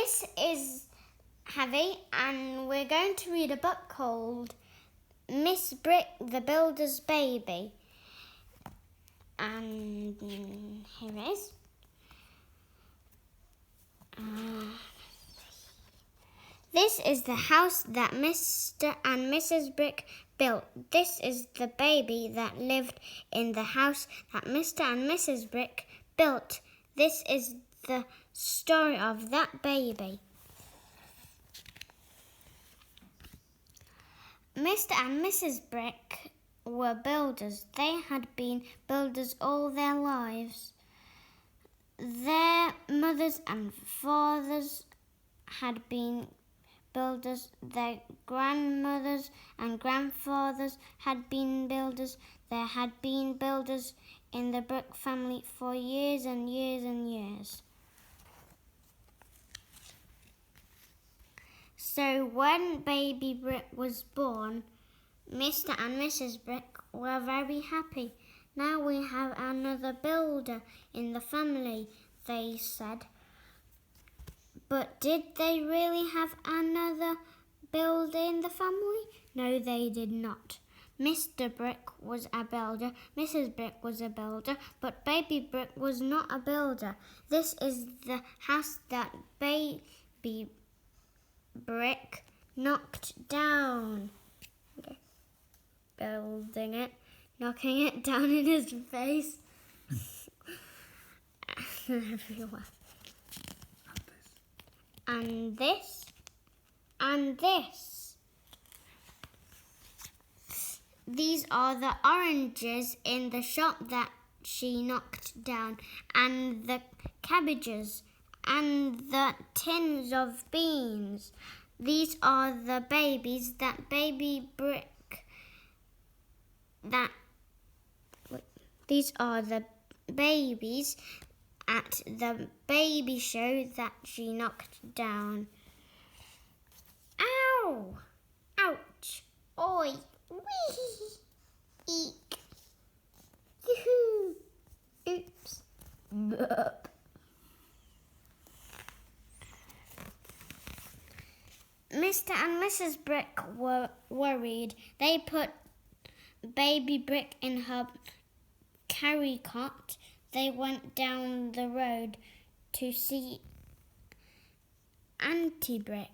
This is Javi, and we're going to read a book called Miss Brick the Builder's Baby. And here it is. This is the house that Mr. and Mrs. Brick built. This is the baby that lived in the house that Mr. and Mrs. Brick built. This is the story of that baby. Mr. and Mrs. Brick were builders. They had been builders all their lives. Their mothers and fathers had been builders. Their grandmothers and grandfathers had been builders. There had been builders in the Brick family for years and years and years. So when baby Brick was born, Mr. and Mrs. Brick were very happy. Now we have another builder in the family, they said. But did they really have another builder in the family? No, they did not. Mr. Brick was a builder, Mrs. Brick was a builder, but baby Brick was not a builder. This is the house that baby Brick knocked down. Building it, knocking it down in his face. Everywhere. And this, and this. These are the oranges in the shop that she knocked down, and the cabbages, and the tins of beans. These are the babies that baby Brick These are the babies at the baby show that she knocked down. Ow! Ouch! Oi! Wee! Eek! Yoo-hoo! Oops! Burp! Mr. and Mrs. Brick were worried. They put baby Brick in her carry cot. They went down the road to see Auntie Brick.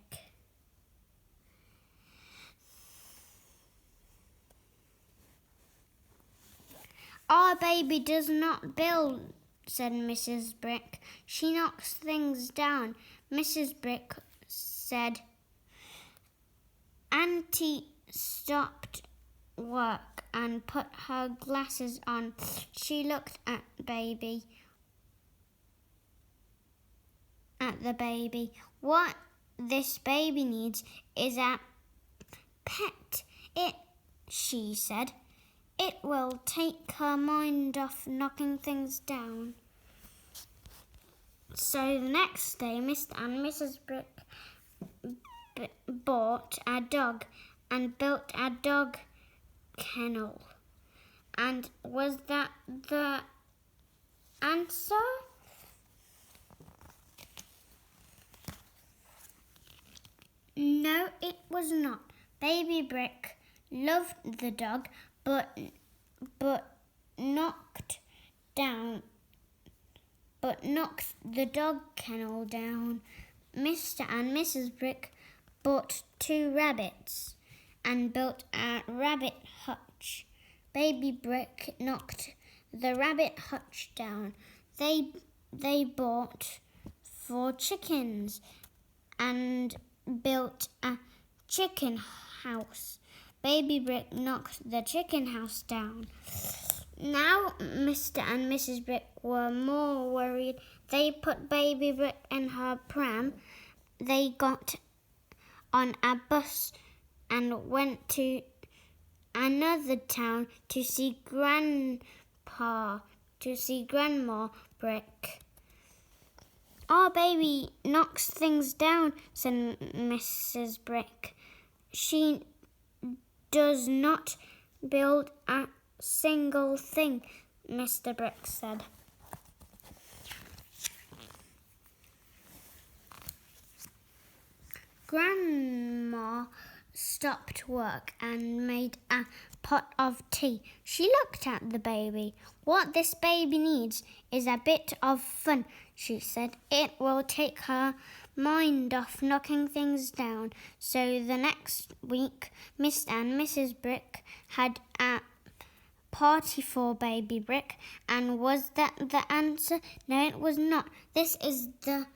Our baby does not build, said Mrs. Brick. She knocks things down. Mrs. Brick said. Auntie stopped work and put her glasses on. She looked at the baby. What this baby needs is a pet. She said. It will take her mind off knocking things down. So the next day, Mr. and Mrs. Brick bought a dog and built a dog kennel. And was that the answer? No, it was not. Baby Brick loved the dog, but knocked the dog kennel down. Mr. and Mrs. Brick bought 2 rabbits and built a rabbit hutch. Baby Brick knocked the rabbit hutch down. They bought 4 chickens and built a chicken house. Baby Brick knocked the chicken house down. Now Mr. and Mrs. Brick were more worried. They put Baby Brick in her pram. They got on a bus and went to another town to see Grandma Brick. Our baby knocks things down, said Mrs. Brick. She does not build a single thing, Mr. Brick said. stopped work and made a pot of tea. She looked at the baby. "What this baby needs is a bit of fun," she said. "It will take her mind off knocking things down." So the next week, Mr. and Mrs. Brick had a party for Baby Brick. And was that the answer? No, it was not. This is the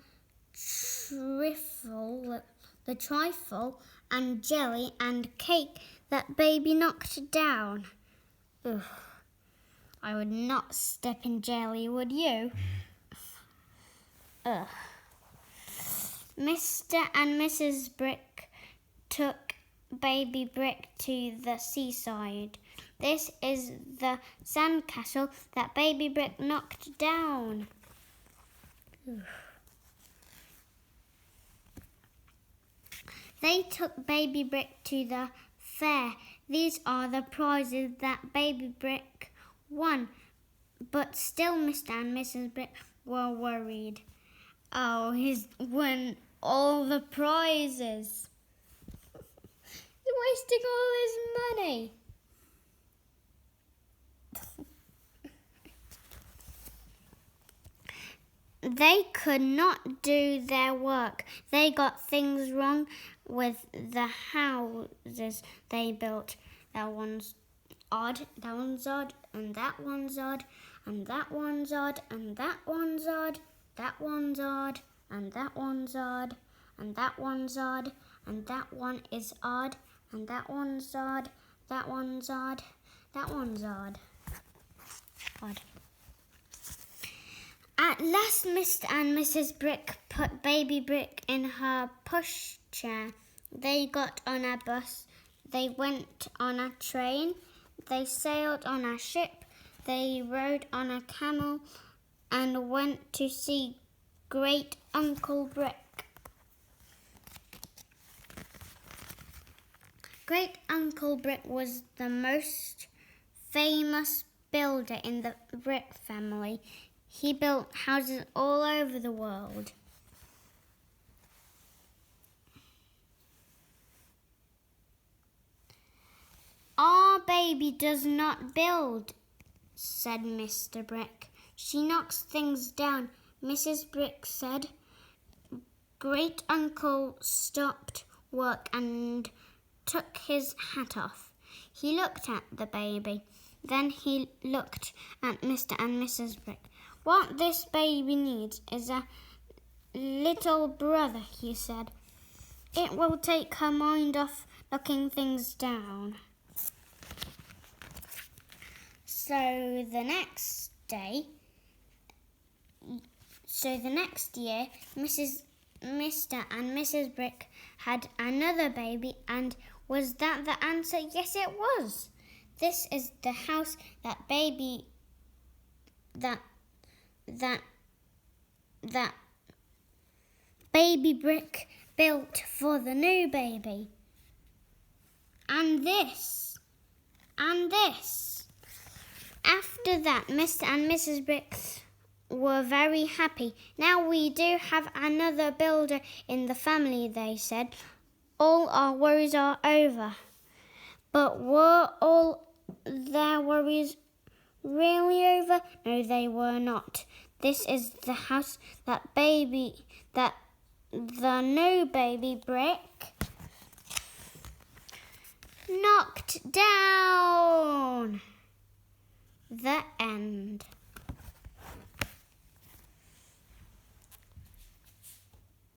trifle and jelly and cake that Baby knocked down. Ugh. I would not step in jelly, would you? Ugh. Mr. and Mrs. Brick took Baby Brick to the seaside. This is the sandcastle that Baby Brick knocked down. Ugh. They took Baby Brick to the fair. These are the prizes that Baby Brick won. But still Mr. and Mrs. Brick were worried. Oh, he's won all the prizes. He's wasting all his money. They could not do their work. They got things wrong with the houses they built. That one's odd, that one's odd, and that one's odd, and that one's odd, and that one's odd, that one's odd, and that one's odd, and that one's odd, and that one is odd, and that one's odd, that one's odd, that one's odd. Odd. At last, Mr. and Mrs. Brick put Baby Brick in her pushchair. They got on a bus. They went on a train. They sailed on a ship. They rode on a camel and went to see Great Uncle Brick. Great Uncle Brick was the most famous builder in the Brick family. He built houses all over the world. "Our baby does not build," said Mr. Brick. "She knocks things down," Mrs. Brick said. Great Uncle stopped work and took his hat off. He looked at the baby. Then he looked at Mr. and Mrs. Brick. "What this baby needs is a little brother," he said. "It will take her mind off knocking things down." So the next year, Mr. and Mrs. Brick had another baby, and was that the answer? Yes, it was. This is the house that Baby Brick built for the new baby. And this. After that, Mr. and Mrs. Brick were very happy. "Now we do have another builder in the family," they said. "All our worries are over." But were all their worries really over? No, they were not. This is the house that the new Baby Brick knocked down. The